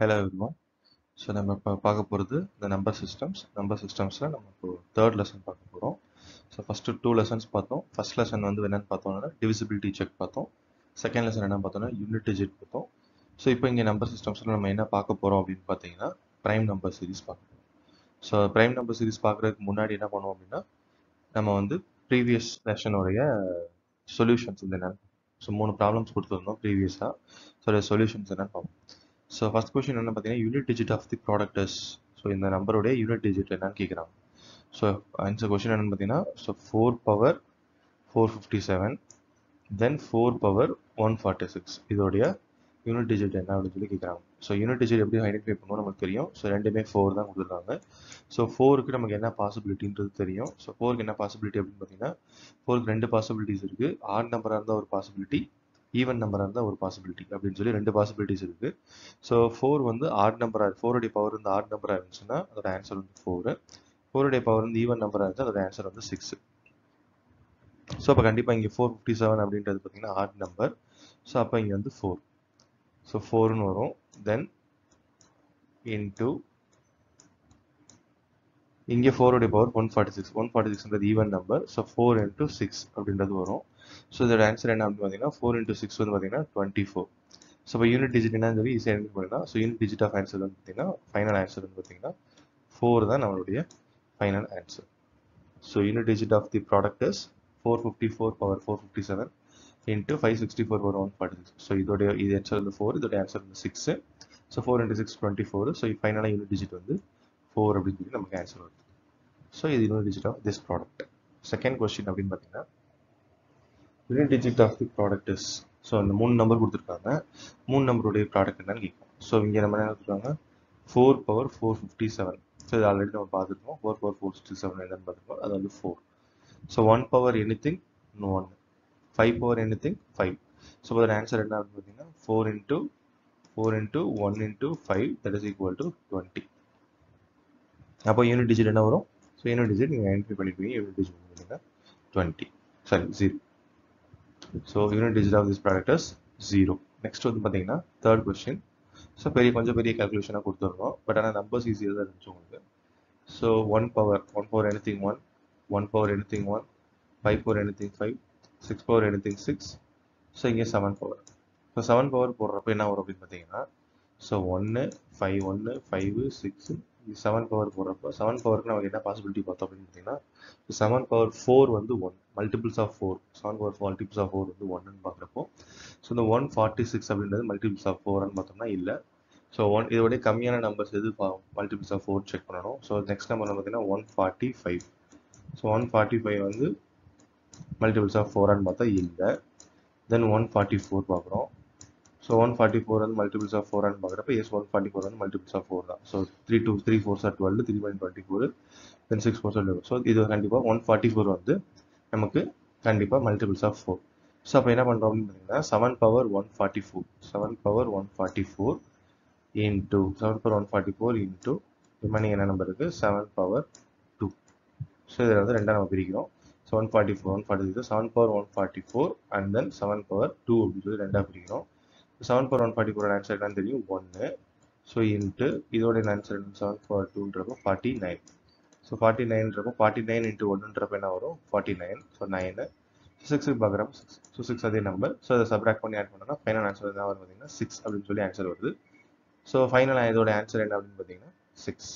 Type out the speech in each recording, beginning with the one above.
Hello everyone. So நம்ம இப்போ பார்க்க போகிறது இந்த நம்பர் சிஸ்டம்ஸில் நம்ம இப்போ தேர்ட் லெசன் பார்க்க போகிறோம். ஸோ ஃபஸ்ட்டு 2 lessons பார்த்தோம். ஃபர்ஸ்ட் லெசன் வந்து என்னென்னு பார்த்தோம்னா டிவிசிபிலிட்டி செக் பார்த்தோம். செகண்ட் லெசன் என்ன பார்த்தோம்னா யூனிட் டிஜிட் பார்த்தோம். ஸோ இப்போ இங்கே நம்பர் சிஸ்டம்ஸில் நம்ம என்ன பார்க்க போகிறோம் அப்படின்னு பார்த்தீங்கன்னா ப்ரைம் நம்பர் சீரிஸ் பார்க்க போகிறோம். ஸோ ப்ரைம் நம்பர் சீரிஸ் பார்க்குறதுக்கு முன்னாடி என்ன பண்ணுவோம் அப்படின்னா நம்ம வந்து ப்ரீவியஸ் லெசனுடைய சொல்யூஷன்ஸ் வந்து என்னென்னு ஸோ 3 ப்ராப்ளம்ஸ் கொடுத்துருந்தோம் ப்ரீவியஸாக. ஸோ சொல்யூஷன்ஸ் என்னென்னு பார்ப்போம். ஸோ ஃபஸ்ட் கொஸ்டின் என்ன பார்த்தீங்கன்னா unit digit of the product is. So இந்த நம்பருடைய யூனிட் டிஜிட் என்னன்னு கேட்குறாங்க. ஸோ ஆன்சர் கொஸ்டின் என்னன்னு பார்த்தீங்கன்னா ஸோ 4 பவர் 457 தென் 4 பவர் 146 இதோடைய யூனிட் டிஜிட் என்ன அப்படின்னு சொல்லி கேட்குறாங்க. ஸோ யூனிட் டிஜிட் எப்படி ஐடென்டிஃபை பண்ணுவோம் நமக்கு தெரியும். ஸோ ரெண்டுமே 4 தான் கொடுத்துருக்காங்க. ஸோ 4க்கு நமக்கு என்ன பாசிபிலிட்டின்றது தெரியும். ஸோ 4க்கு என்ன பாசிபிலிட்டி அப்படின்னு பார்த்தீங்கன்னா 4க்கு 2 பாசிபிலிட்டிஸ் இருக்குது. ஆட் நம்பராக இருந்தால் ஒரு பாசிபிலிட்டி, ஈவன் நம்பராக இருந்தால் ஒரு பாசிபிலிட்டி அப்படின்னு சொல்லி 2 பாசிபிலிட்டிஸ் இருக்குது. ஸோ 4 வந்து ஆட் நம்பராக 4உடைய பவர் வந்து ஆட் நம்பராக இருந்துச்சுன்னா அதோட ஆன்சர் வந்து 4. 4உடைய பவர் வந்து ஈவன் நம்பராக இருந்துச்சு அதோட ஆன்சர் வந்து 6. ஸோ அப்போ கண்டிப்பாக இங்கே 457 அப்படின்றது பார்த்தீங்கன்னா ஆட் நம்பர். ஸோ அப்போ இங்கே வந்து 4. ஸோ 4ன்னு வரும். தென் இன்டூ இங்கே 4உடைய பவர் 146. 146ன்றது ஈவன் நம்பர். ஸோ 4 இன்டூ 6 அப்படின்றது வரும். ஸோ இதோட ஆன்சர் என்ன அப்படின்னு பார்த்தீங்கன்னா 4 இன்டூ 6 வந்து பார்த்தீங்கன்னா 24. ஸோ இப்போ யூனிட் டிஜிட் என்னன்னு சொல்லி ஈஸியாக ஐடென்டிஃபை பண்ணலாம். So unit digit of answer வந்து பார்த்தீங்கன்னா ஃபைனல் ஆன்சர் வந்து பார்த்தீங்கன்னா 4 தான் நம்மளுடைய final answer. So unit digit of the product is 454 power 457 into 564 power 146. So இதோடைய இது ஆன்சர் வந்து 4, இதோடைய ஆன்சர் வந்து 6. So 4 into 6 24. ஸோ ஃபைனலாக யூனிட் டிஜிட் வந்து 4 அப்படின்னு சொல்லி நமக்கு ஆன்சர் வருது. ஸோ இது unit digit of this product. Second question அப்படின்னு பார்த்தீங்கன்னா unit digit of the product is. So இந்த 3 நம்பர் கொடுத்துருக்காங்க. 3 நம்பருடைய ப்ராடக்ட் என்னன்னு கேட்கும். ஸோ இங்கே நம்ம என்ன கொடுத்துருக்காங்க 4 பவர் 457. ஸோ இது ஆல்ரெடி நம்ம பார்த்துருக்கோம். 4 பவர் 467 என்னன்னு பார்த்துருக்கோம். அது வந்து 4. So 1 power anything 1, 5 power anything 5. So அதோட ஆன்சர் என்ன அப்படின்னு பார்த்தீங்கன்னா 4 into 1 into 5 that is equal to 20. அப்போ யூனிட் டிஜிட் என்ன வரும். ஸோ யூனிட் டிஜிட் நீங்கள் ஐடென்டிஃபை பண்ணிப்பீங்க. யூனிட் டிஜிட் பார்த்தீங்கன்னா 20 sorry 0. So unit digit of this product is 0. Next வந்து பார்த்தீங்கன்னா தேர்ட் கொஸ்டின். ஸோ கொஞ்சம் பெரிய கால்குலேஷனாக கொடுத்துருந்தோம். பட் ஆனால் நம்பர்ஸ் ஈஸியாக தான் இருந்துச்சு உங்களுக்கு. So 1 power anything 1, 1 power anything 1, 5 power anything 5, 6 power anything 6. So இங்கே 7 பவர். ஸோ 7 பவர் போடுறப்ப என்ன வரும் அப்படின்னு பார்த்தீங்கன்னா ஸோ 1 5 1 5 6 7 பவர் போடுறப்போ 7 பவருக்கு நமக்கு என்ன பாசிபிலிட்டி பார்த்தோம் அப்படின்னு பார்த்தீங்கன்னா 7 பவர் 4 வந்து 1 multiples of 4. 7 power multiples of 4 வந்து 1ன்னு பார்க்குறப்போ ஸோ இந்த 146 அப்படின்றது மல்டிபிள்ஸ் ஆஃப் 4ன்னு பார்த்தோம்னா இல்லை. ஸோ இதோடைய கம்மியான நம்பர்ஸ் எது மல்டிபிள்ஸ் ஆஃப் 4 செக் பண்ணணும். ஸோ நெக்ஸ்ட் நம்பர் பார்த்தீங்கன்னா 145. ஸோ 145 வந்து மல்டிபிள்ஸ் ஆஃப் 4ன்னு பார்த்தா இல்லை. தென் 144 பார்க்குறோம். ஸோ 144 வந்து மல்டிபிள்ஸ் ஆஃப் 4ன்னு பார்க்குறப்ப எஸ் 144 வந்து மல்டிபிள்ஸ் ஆஃப் 4 தான். So 3 4s are 12, 3 24, then 6 4s are 11. So இது கண்டிப்பாக 144 வந்து நமக்கு கண்டிப்பாக மல்டிபிள்ஸ் ஆஃப் 4. ஸோ அப்போ என்ன பண்ணுறோம் அப்படின்னு பார்த்தீங்கன்னா 7 power 144 7 power 144 into 7 power 144 into remaining என்ன நம்பர் இருக்குது 7 பவர் 2. ஸோ இதில் வந்து ரெண்டாக நம்ம பிரிக்கிறோம். So 144 7 power 144 and then 7 power 2 அப்படின்னு சொல்லி ரெண்டாக பிரிக்கிறோம். 7 பவர் 144 ஆன்சர் என்னன்னு தெரியும் 1. ஸோ இன்ட்டு இதோட ஆன்சர் 7 பவர் 2ன்றப்போ 49. ஸோ 49ன்றப்போ 49 இன்ட்டு 1ன்றப்போ என்ன வரும் 49. ஸோ 9. 6க்கு பார்க்குறப்போ 6. ஸோ 6 அதே நம்பர். ஸோ அதை சப்ராக்ட் பண்ணி ஆட் பண்ணோம்னா ஃபைனல் ஆன்சர் என்ன வரும் பார்த்தீங்கன்னா 6 அப்படின்னு சொல்லி ஆன்சர் வருது. ஸோ ஃபைனல் இதோட ஆன்சர் என்ன அப்படின்னு பார்த்தீங்கன்னா 6.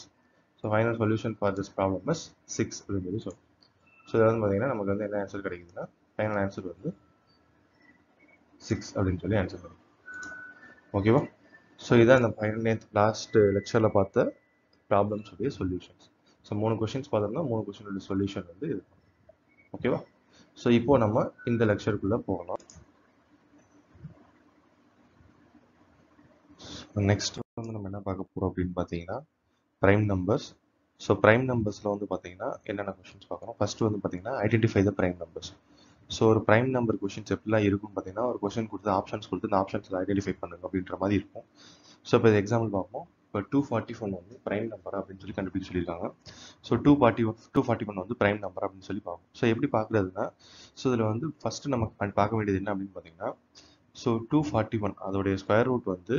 So final solution for this problem is 6 அப்படின்னு சொல்லி சொல்லுவோம். ஸோ இதில் வந்து பார்த்தீங்கன்னா நமக்கு வந்து என்ன ஆன்சர் கிடைக்குதுன்னா ஃபைனல் ஆன்சர் வந்து 6 அப்படின்னு சொல்லி ஆன்சர் வரும். ஓகேவா. ஸோ இதான் இந்த லாஸ்ட் லெக்சரில் பார்த்த ப்ராப்ளம்ஸ் உடைய சொல்யூஷன்ஸ். ஸோ 3 கொஸ்டின்ஸ் பார்த்தோம்னா 3 கொஸ்டினோட சொல்யூஷன் வந்து இது. ஓகேவா. ஸோ இப்போ நம்ம இந்த லெக்சருக்குள்ளே போகலாம். நெக்ஸ்ட் வந்து நம்ம என்ன பார்க்க போகிறோம் அப்படின்னு பார்த்தீங்கன்னா ப்ரைம் நம்பர்ஸ். ஸோ ப்ரைம் நம்பர்ஸில் வந்து பார்த்தீங்கன்னா என்னென்ன கொஸ்டின்ஸ் பார்க்குறோம். ஃபர்ஸ்ட் வந்து பார்த்தீங்கன்னா identify the prime numbers. So ஒரு ப்ரைம் நம்பர் கொஸ்டின்ஸ் எப்படிலாம் இருக்குன்னு பார்த்தீங்கன்னா ஒரு கொஸ்டின் கொடுத்து ஆப்ஷன்ஸ் கொடுத்து இந்த ஆப்ஷன்ஸில் ஐடென்டிஃபை பண்ணுங்க அப்படின்ற மாதிரி இருக்கும். ஸோ இப்போ எக்ஸாம்பிள் பார்ப்போம். இப்போ 241 வந்து ப்ரைம் நம்பர் அப்படின்னு சொல்லி கண்டுபிடிச்சு சொல்லியிருக்காங்க. ஸோ 241 வந்து ப்ரைம் நம்பர் அப்படின்னு சொல்லி பார்ப்போம். ஸோ எப்படி பார்க்குறதுன்னா ஸோ இதில் வந்து ஃபஸ்ட்டு நம்ம பார்க்க வேண்டியது என்ன அப்படின்னு பார்த்தீங்கன்னா ஸோ 241 அதோடைய ஸ்கொயர் ரூட் வந்து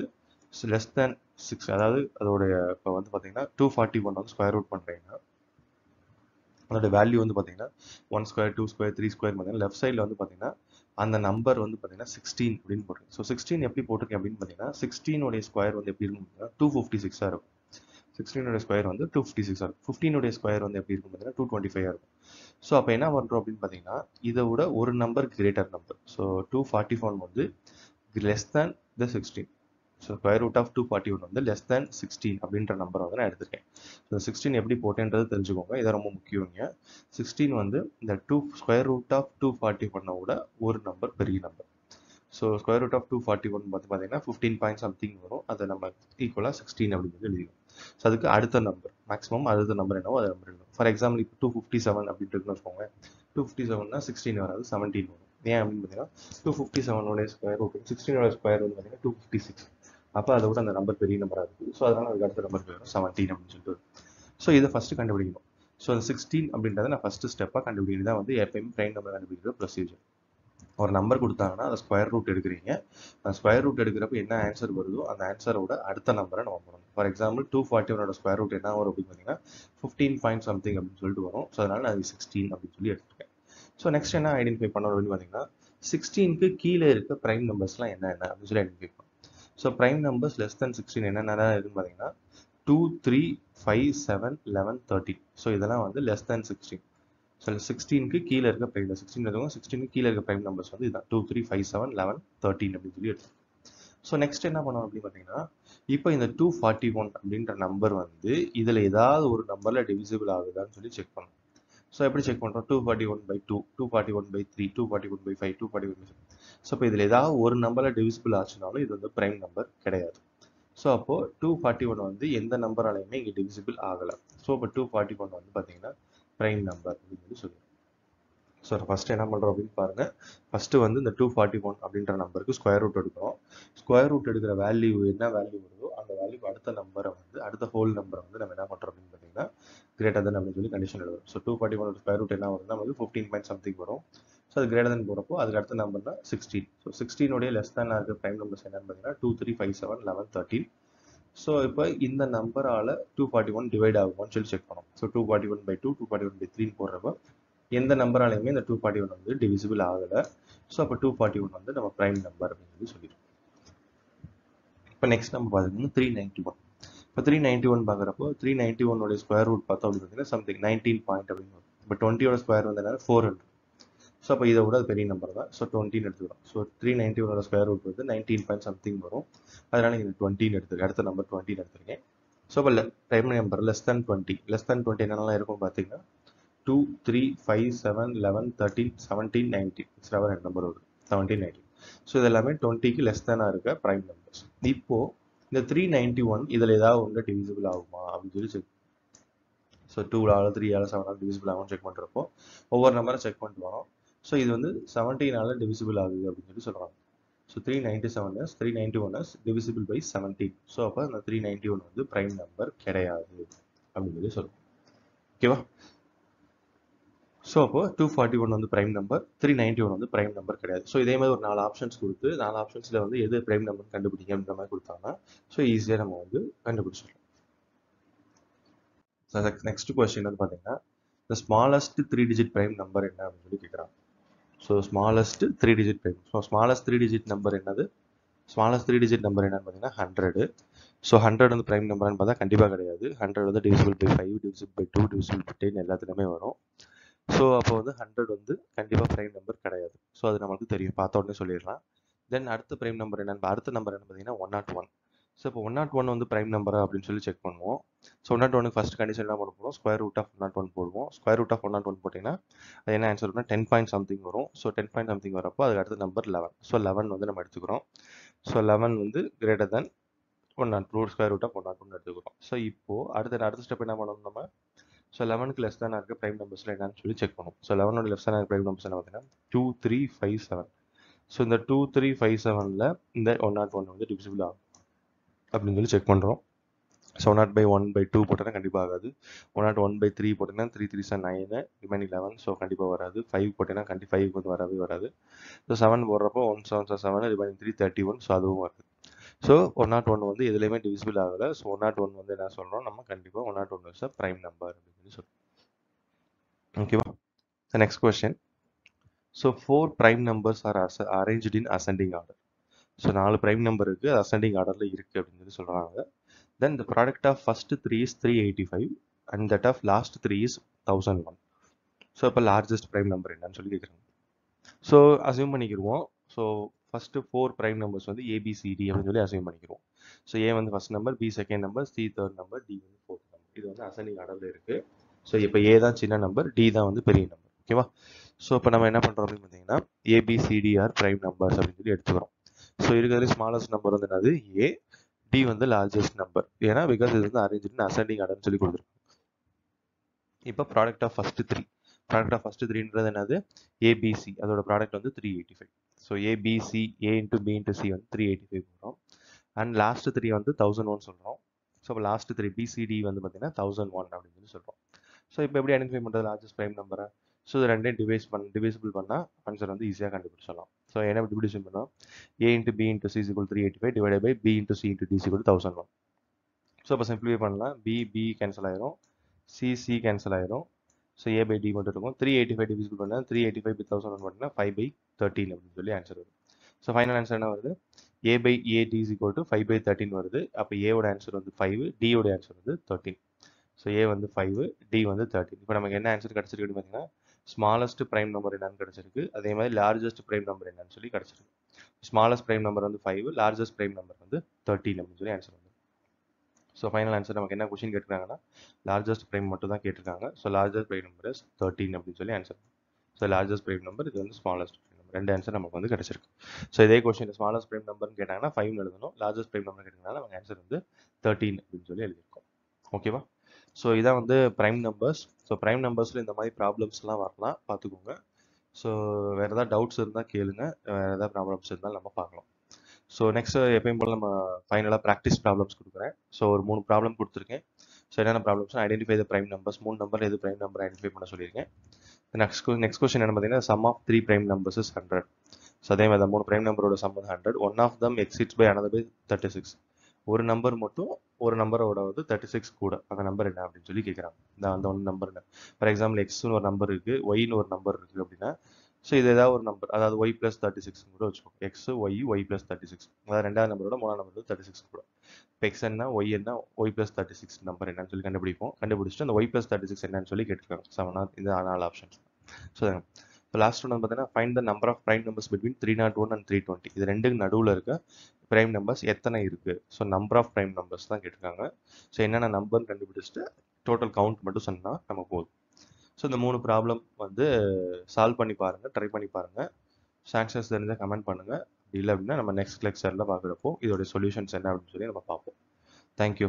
லெஸ் தேன் 6, அதாவது அதோடைய இப்போ வந்து பார்த்தீங்கன்னா 241 வந்து ஸ்கொயர் ரூட் பண்ணுறீங்கன்னா அதோட வேல்யூ வந்து பார்த்தீங்கன்னா 1 ஸ்கொயர் 2 ஸ்கொயர் 3 ஸ்கொயர் பார்த்தீங்கன்னா லெஃப்ட் சைடில் வந்து பார்த்தீங்கன்னா அந்த நம்பர் வந்து பார்த்தீங்கன்னா 16 அப்படின்னு போட்டிருக்கு. ஸோ 16 எப்படி போட்டிருக்கேன் அப்படின்னு பார்த்தீங்கன்னா 16 ஸ்கொயர் வந்து எப்படி இருக்கும் பார்த்தீங்கன்னா 256 இருக்கும். 16 ஸ்கொயர் வந்து 256 இருக்கும். 15 ஸ்கொயர் வந்து எப்படி இருக்கும் பார்த்தீங்கன்னா 225 இருக்கும். ஸோ அப்போ என்ன பண்ணுறோம் அப்படின்னு பார்த்தீங்கன்னா இதை விட ஒரு நம்பர் கிரேட்டர் நம்பர். ஸோ 241 வந்து less than the 16. So square root of 241 வந்து லெஸ் தேன் 16 அப்படின்ற நம்பரை வந்து நான் எடுத்திருக்கேன். ஸோ 16 எப்படி போட்டேன்றது தெரிஞ்சுக்கோங்க, இதை ரொம்ப முக்கியங்க. 16 வந்து இந்த ஸ்கொயர் ரூட் ஆஃப் 241 விட ஒரு நம்பர் பெரிய number. So square root of 241 பார்த்தீங்கன்னா 15 பாயிண்ட் சம்திங் வரும். அதை நம்ம ஈக்குவலாக 16 அப்படின்னு எழுதிடும். ஸோ அதுக்கு அடுத்த நம்பர் மேக்ஸிமம் அடுத்த நம்பர் என்னவோ அது நம்பர் எழுதணும். ஃபார் எக்ஸாம்பிள் இப்போ 257 அப்படின்னு இருக்குன்னு வச்சுக்கோங்க. 257னா 16 வராது, 17 வரும். ஏன் அப்படின்னு பார்த்தீங்கன்னா 257 ஸ்கொயர் ரூட் 16 ஸ்கொயர் வந்து பார்த்தீங்கன்னா 256. அப்போ அதை விட அந்த நம்பர் பெரிய நம்பராக இருக்குது. ஸோ அதனால் அதுக்கு அடுத்த நம்பர் வரும் 17 அப்படின்னு சொல்லிட்டு. ஸோ இதை ஃபஸ்ட்டு கண்டுபிடிக்கணும். ஸோ அந்த 16 அப்படின்றத நான் ஃபஸ்ட்டு ஸ்டெப்பாக கண்டுபிடிக்கிறது தான் வந்து எப்பயுமே ப்ரைம் நம்பர் கண்டுபிடிக்கிற ப்ரொசீஜர். ஒரு நம்பர் கொடுத்தாங்கன்னா அதை ஸ்கொயர் ரூட் எடுக்கிறீங்க. அந்த ஸ்கொயர் ரூட் எடுக்கிறப்ப என்ன ஆன்சர் வருதோ அந்த ஆன்சரோட அடுத்த நம்பரை நம்ம போடணும். ஃபார் எக்ஸாம்பிள் 241 ஸ்கொயர் ரூட் என்ன வரும் அப்படின்னு பார்த்தீங்கன்னா 15 பாயிண்ட் சம்திங் அப்படின்னு சொல்லிட்டு வரும். ஸோ அதனால் நான் 16 அப்படின்னு சொல்லி எடுத்துருக்கேன். ஸோ நெக்ஸ்ட் என்ன ஐடென்டிஃபை பண்ணணும் அப்படின்னு பார்த்தீங்கன்னா 16க்கு கீழே இருக்க ப்ரைம் நம்பர்ஸ்லாம் என்னென்ன அப்படின்னு சொல்லி ஐடென்டிஃபை பண்ணணும். So prime numbers less than 16 என்னென்ன இருக்குன்னு பார்த்தீங்கன்னா 2, 3, 5, 7, 11, 13. ஸோ இதெல்லாம் வந்து லெஸ் தென் 16. ஸோ 16க்கு கீழே இருக்க ப்ரைம் 16க்கு கீழே இருக்க ப்ரைம் நம்பர்ஸ் வந்து இதுதான் 2, 3, 5, 7, 11, 13 அப்படின்னு சொல்லி எடுத்து. ஸோ நெக்ஸ்ட் என்ன பண்ணணும் அப்படின்னு பார்த்தீங்கன்னா இப்போ இந்த 241 அப்படின்ற நம்பர் வந்து இதில் ஏதாவது ஒரு நம்பரில் டிவிசிபிள் ஆகுதான்னு சொல்லி செக் பண்ணணும். ஸோ எப்படி செக் பண்ணுறோம்? 241/2, 241/3, 241/5, 241/6. ஸோ இப்போ இதில் ஏதாவது ஒரு நம்பரில் டிவிசிபிள் ஆச்சுனாலும் இது வந்து ப்ரைம் நம்பர் கிடையாது. ஸோ அப்போது 241 வந்து எந்த நம்பராலையுமே இங்கே டிவிசிபிள் ஆகலை. ஸோ இப்போ 241 வந்து பார்த்தீங்கன்னா ப்ரைம் நம்பர் அப்படின்னு சொல்லி. ஸோ ஃபஸ்ட்டு என்ன பண்ணுறோம் அப்படின்னு பாருங்கள். ஃபஸ்ட்டு வந்து இந்த 241 அப்படின்ற நம்பருக்கு ஸ்கொயர் ரூட் எடுக்கிறோம். ஸ்கொயர் ரூட் எடுக்கிற வேல்யூ என்ன வேல்யூ வருதோ அந்த வேல்யூ அடுத்த நம்பரை வந்து அடுத்த ஹோல் நம்பரை வந்து நம்ம என்ன பண்ணுறோம் அப்படின்னு பார்த்தீங்கன்னா கிரேட்டர் தென் அப்படின்னு சொல்லி கண்டிஷன் எழுதுறோம். ஸோ 241 ஸ்கொயர் ரூட் என்ன வருதுன்னா வந்து 15 பாயிண்ட் சம்திங் வரும். ஸோ அது கிரேட்டர் தென் போகிறப்போ அதுக்கு அடுத்த நம்பர்னா 16. ஸோ 16 லெஸ் தேன் இருக்க ப்ரைம் நம்பர்ஸ் என்னன்னு பார்த்தீங்கன்னா 2, 3, 5, 7, 11, 13. ஸோ இப்போ இந்த நம்பரால் 241 டிவைட் ஆகுமான்னு சொல்லி செக் பண்ணோம். ஸோ 241/2, 241/3 போடுறப்ப எந்த நம்பராலையுமே இந்த 241 வந்து டிவிசிபிள் ஆகலை. ஸோ அப்போ 241 வந்து நம்ம ப்ரைம் நம்பர் அப்படின்னு சொல்லிடுவோம். இப்போ நெக்ஸ்ட் நம்ம பார்த்தீங்கன்னா 391. இப்போ 391 பார்க்குறப்போ 391 ஸ்கொயர் ரூட் பார்த்தோம் அப்படின்னு பார்த்தீங்கன்னா சம்திங் 19 பாயிண்ட் அப்படின்னு வரும். இப்போ 20 ஸ்கொயர் வந்து என்னன்னா 400. ஸோ அப்போ இதை விட அது பெரிய நம்பர் தான். ஸோ 20 எடுத்துக்கிறோம். ஸோ 391 ஸ்கொயர் ரூட் வந்து 19 பாயிண்ட் சம்திங் வரும். அதனால இங்கே 20 எடுத்துருக்கேன். அடுத்த நம்பர் 20 எடுத்துருக்கேன். ஸோ இப்போ prime number less than 20. Less than 20 என்னென்னலாம் இருக்கும் பார்த்தீங்கன்னா 2, 3, 5, 7, 11, 13, 17, 19. எக்ஸ்ட்ராவாக 2 நம்பர் வருது 17, 19. ஸோ இது எல்லாமே 20க்கு லெஸ் தேனாக இருக்க ப்ரைம் நம்பர்ஸ். இப்போது இந்த 391 இதில் ஏதாவது ஒன்று டிவிசிபிள் ஆகுமா அப்படின்னு சொல்லி செக். ஸோ 2ஆல் 3ஆல் 7ஆல் டிவிசிபிள் ஆகும்னு செக் பண்ணுறப்போ ஒவ்வொரு நம்பரை செக் பண்ணிட்டு வரோம். ஸோ இது வந்து 17ஆல் டிவிசிபிள் ஆகுது அப்படின்னு சொல்லி சொல்கிறாங்க. So 391 divisible by 17. ஸோ அப்போ அந்த 391 வந்து ப்ரைம் நம்பர் கிடையாது அப்படின்னு சொல்லி சொல்லுவோம். ஓகேவா? ஸோ அப்போ 241 வந்து ப்ரைம் நம்பர், 391 வந்து ப்ரைம் நம்பர் கிடையாது. ஸோ இதே மாதிரி ஒரு 4 ஆப்ஷன்ஸ் கொடுத்து 4 ஆப்ஷன்ஸில் வந்து எது ப்ரைம் நம்பர் கண்டுபிடிங்க அப்படின்ற மாதிரி கொடுத்தாங்கன்னா ஸோ ஈஸியாக நம்ம வந்து கண்டுபிடிச்சிடலாம். ஸோ நெக்ஸ்ட் கொஸ்டின் வந்து பார்த்தீங்கன்னா இந்த ஸ்மாலஸ்ட் 3 டிஜிட் ப்ரைம் நம்பர் என்ன அப்படின்னு சொல்லி கேட்குறாங்க. So smallest 3 digit prime. So smallest 3 digit number என்னது? ஸ்மாலஸ்ட் 3 டிஜிட் நம்பர் என்னன்னு பார்த்தீங்கன்னா 100. ஸோ 100 வந்து ப்ரைம் நம்பர்னு பார்த்தா கண்டிப்பாக கிடையாது. 100 வந்து divisible by 5, divisible by 2, divisible by 10 எல்லாத்துலேயுமே வரும். ஸோ அப்போ வந்து 100 வந்து கண்டிப்பாக ப்ரைம் நம்பர் கிடையாது. ஸோ அது நம்மளுக்கு தெரியும், பார்த்த உடனே சொல்லிடலாம். தென் அடுத்த ப்ரைம் நம்பர் என்னன்னு அடுத்த நம்பர் என்ன பார்த்தீங்கன்னா 101. ஸோ இப்போ 101 வந்து ப்ரைம் நம்பரா அப்படின்னு சொல்லி செக் பண்ணுவோம். ஸோ 101 ஃபர்ஸ்ட் கண்டிஷன் என்ன பண்ண போகிறோம்? ஸ்கொயர் ரூட் ஆஃப் 101 போடுவோம். ஸ்கொயர் ரூட் ஆஃப் 101 போட்டிங்கன்னா அது என்ன ஆன்சர் வரும்னா 10 பாயிண்ட் சம்திங் வரும். ஸோ 10 பாயிண்ட் சம்திங் வரப்போ அதுக்கு அடுத்த நம்பர் 11. ஸோ 11 வந்து நம்ம எடுத்துக்கிறோம். ஸோ 11 வந்து greater than 102 square root of 101 எடுத்துக்கிறோம். ஸோ இப்போது அடுத்த ஸ்டெப் என்ன பண்ணணும் நம்ம? ஸோ 11க்கு லெஸ் தானே இருக்க ப்ரைம் நம்பர்ஸில் என்னன்னு சொல்லி செக் பண்ணும். ஸோ 11 லெஸ் தானே ப்ரைம் நம்பர்ஸ் என்ன பார்த்தீங்கன்னா 2, 3, 5, 7. ஸோ இந்த 2, 3, 5, 7ல் இந்த 101 வந்து டிவிசிபிள் ஆகும் அப்படின்னு சொல்லி செக் பண்ணுறோம். ஸோ 101/2 போட்டோன்னா கண்டிப்பாக ஆகாது. 101/3 போட்டோன்னா 3, 3, 9, ரிமைனிங் 11. ஸோ கண்டிப்பாக வராது. 5 போட்டோன்னா 5 வந்து வரவே வராது. ஸோ 7 போடுறப்போ 1, 7, 7, ரிமைனிங் 3, 31. ஸோ அதுவும் வராது. ஸோ 101 வந்து எதுலையுமே டிவிசிபிள் ஆகலை. ஸோ 101 வந்து என்ன சொல்கிறோம், நம்ம கண்டிப்பாக 101 இஸ் அ ப்ரைம் நம்பர் அப்படின்னு சொல்லி சொல்கிறோம். ஓகேவா? Next question. So 4 prime numbers are arranged in ascending order. So 4 prime number இருக்குது, அசெண்டிங் ஆர்டரில் இருக்குது அப்படின்னு சொல்லி சொல்கிறாங்க. Then the product of first 3 is 385 and that of last 3 is 1001. So இப்போ லார்ஜஸ்ட் ப்ரைம் நம்பர் என்னன்னு சொல்லி கேட்குறாங்க. ஸோ அசியூம் பண்ணிக்கிடுவோம். ஸோ ஃபஸ்ட்டு 4 ப்ரைம் நம்பர்ஸ் வந்து ஏபிசிடி அப்படின்னு சொல்லி அசியூம் பண்ணிக்கிடுவோம். ஸோ ஏ வந்து first number, B second number, C third number, D வந்து ஃபோர்த் நம்பர். இது வந்து அசெண்டிங் ஆர்டரில் இருக்குது. ஸோ இப்போ ஏ தான் சின்ன நம்பர், டி தான் வந்து பெரிய நம்பர். ஓகேவா? ஸோ இப்போ நம்ம என்ன பண்ணுறோம் அப்படின்னு பார்த்தீங்கன்னா ஏபிசிடிஆர் ப்ரைம் நம்பர்ஸ் அப்படின்னு சொல்லி எடுத்துக்கிறோம். ஸோ இருக்கிறதுல ஸ்மாலஸ்ட் நம்பர் வந்து என்னது ஏ, டி வந்து லார்ஜஸ்ட் நம்பர். ஏன்னா பிகாஸ் இது வந்து அரேஞ்ச் அசெண்டிங் ஆர்டர்னு சொல்லி கொடுத்துருக்கோம். இப்போ product of first 3, product of first 3ன்றது என்னது ஏபிசி, அதோட ப்ராடக்ட் வந்து 385. So A B C, A into B into C வந்து 385 போகிறோம். அண்ட் லாஸ்ட் 3 வந்து 1001 சொல்கிறோம். ஸோ இப்போ லாஸ்ட் 3 பிசிடி வந்து பார்த்தீங்கன்னா 1001 அப்படின்னு சொல்லி சொல்கிறோம். ஸோ இப்போ எப்படி ஐடென்டிஃபை பண்ணுறது லார்ஜஸ்ட் ப்ரைம் நம்பரை? ஸோ இது ரெண்டையும் டிவிசிபிள் பண்ணால் ஆன்சர் வந்து ஈஸியாக கண்டுபிடிச்சிடலாம். ஸோ என்ன டிவிஷன் பண்ணால் A into B into C equal 385 divide by B into C into D equal 1001. So இப்போ சிம்பிளிஃபை பண்ணலாம். பி கேன்சல் ஆயிரும், சி கேன்சல் ஆயிரும். ஸோ ஏ பை டி மட்டும் இருக்கும். 385 டிவிசிபிள் பண்ணால் 385 பை 1001 பண்ணினா 5/13 அப்படின்னு சொல்லி ஆன்சர் வரும். ஸோ ஃபைனல் ஆன்சர் என்ன வருது? A by A D is equal to 5/13 வருது. அப்போ ஏவோட ஆன்சர் வந்து 5, டியோட ஆன்சர் வந்து 13. ஸோ ஏ வந்து 5, டி வந்து 13. இப்போ நமக்கு என்ன ஆன்சர் கிடச்சிருக்கு பார்த்தீங்கன்னா ஸ்மாலஸ்ட் ப்ரைம் நம்பர் என்னன்னு கிடச்சிருக்கு, அதே மாதிரி லார்ஜஸ்ட் ப்ரைம் நம்பர் என்னன்னு சொல்லி கிடச்சிருக்கு. ஸ்மாலஸ்ட் ப்ரைம் நம்பர் வந்து 5, லார்ஜஸ்ட் ப்ரைம் நம்பர் வந்து 13 அப்படின்னு சொல்லி ஆன்சர் வந்து. ஸோ ஃபைனல் ஆன்சர் நமக்கு என்ன கொஸ்டின் கேட்டிருக்காங்கன்னா லார்ஜஸ்ட் ப்ரைம் மட்டும் தான் கேட்டிருக்காங்க. So largest prime number is 13 அப்படின்னு சொல்லி answer. So largest prime number, இது வந்து ஸ்மாலஸ்ட் ப்ரைம் நம்பர். ரெண்டு ஆன்சர் நமக்கு வந்து கிடச்சிருக்கு. ஸோ இதே கொஸ்டின் ஸ்மாலஸ்ட் ப்ரைம் நம்பர்னு கேட்டாங்கன்னா 5 எழுதணும், லார்ஜஸ்ட் ப்ரைம் நம்பர் கேட்டிங்கன்னா நமக்கு ஆன்சர் வந்து 13 அப்படின்னு சொல்லி எழுதியிருக்கோம். ஓகேவா? ஸோ இதான் வந்து ப்ரைம் நம்பர்ஸ். ஸோ ப்ரைம் நம்பர்ஸில் இந்த மாதிரி ப்ராப்ளம்ஸ்லாம் வரலாம், பார்த்துக்கோங்க. ஸோ வேறு ஏதாவது டவுட்ஸ் இருந்தால் கேளுங்க, வேறு ஏதாவது ப்ராப்ளம்ஸ் இருந்தாலும் நம்ம பார்க்கலாம். ஸோ நெக்ஸ்ட் எப்பயும் போல் நம்ம ஃபைனலாக ப்ராக்டிஸ் ப்ராப்ளம்ஸ் கொடுக்குறேன். ஸோ ஒரு 3 ப்ராப்ளம் கொடுத்துருக்கேன். ஸோ என்னென்ன problems identify the prime numbers, 3 number எது ப்ரைம் நம்பர் ஐடென்டிஃபை பண்ண சொல்லியிருக்கேன். நெக்ஸ்ட் கொஸ்டின் என்ன பார்த்தீங்கன்னா sum of 3 prime numbers is 100. So அதே மாதிரி 3 ப்ரைம் நம்பரோட சம் வந்து 100. One of them exceeds by another by 36. ஒரு நம்பர் மட்டும் ஒரு நம்பரோட வந்து 36 கூட, அந்த நம்பர் என்ன அப்படின்னு சொல்லி கேட்குறாங்க. அந்த ஒன் நம்பர் என்ன? ஃபார் எக்ஸாம்பிள் எக்ஸ்னு ஒரு நம்பர் இருக்குது, ஒய்னு ஒரு நம்பர் இருக்குது அப்படின்னா ஸோ இது ஏதாவது ஒரு நம்பர், அதாவது ஒய் ப்ளஸ் 36 கூட வச்சுக்கோங்க. எக்ஸ் ஒய் ப்ளஸ் 36, அதாவது ரெண்டாவது நம்பரோட மூணாவது நம்பர் வந்து 36 கூட. இப்போ எக்ஸ் என்ன, ஒய் ப்ளஸ் 36 நம்பர் என்னன்னு சொல்லி கண்டுபிடிச்சிட்டு அந்த ஒய் ப்ளஸ் 36 என்னன்னு சொல்லி கேட்டிருக்காங்க. இந்த 4 ஆப்ஷன்ஸ். ஸோ இப்போ லாஸ்ட் ஒன்று பார்த்தீங்கன்னா find the number of prime numbers between 301 and 320. இது ரெண்டுக்கு நடுவில் இருக்க ப்ரைம் நம்பர்ஸ் எத்தனை இருக்குது? So number of prime numbers தான் கேட்டிருக்காங்க. ஸோ என்னென்ன நம்பர்னு கண்டுபிடிச்சிட்டு டோட்டல் கவுண்ட் மட்டும் சொன்னால் நம்ம போதும். ஸோ இந்த 3 ப்ராப்ளம் வந்து சால்வ் பண்ணி பாருங்கள், ட்ரை பண்ணி பாருங்கள். ஆன்சர்ஸ் தெரிஞ்சால் கமெண்ட் பண்ணுங்கள். இல்லை அப்படின்னா நம்ம நெக்ஸ்ட் லெக்சரில் பார்க்குறப்போ இதோட சொல்யூஷன்ஸ் என்ன அப்படின்னு சொல்லி நம்ம பார்ப்போம். தேங்க்யூ.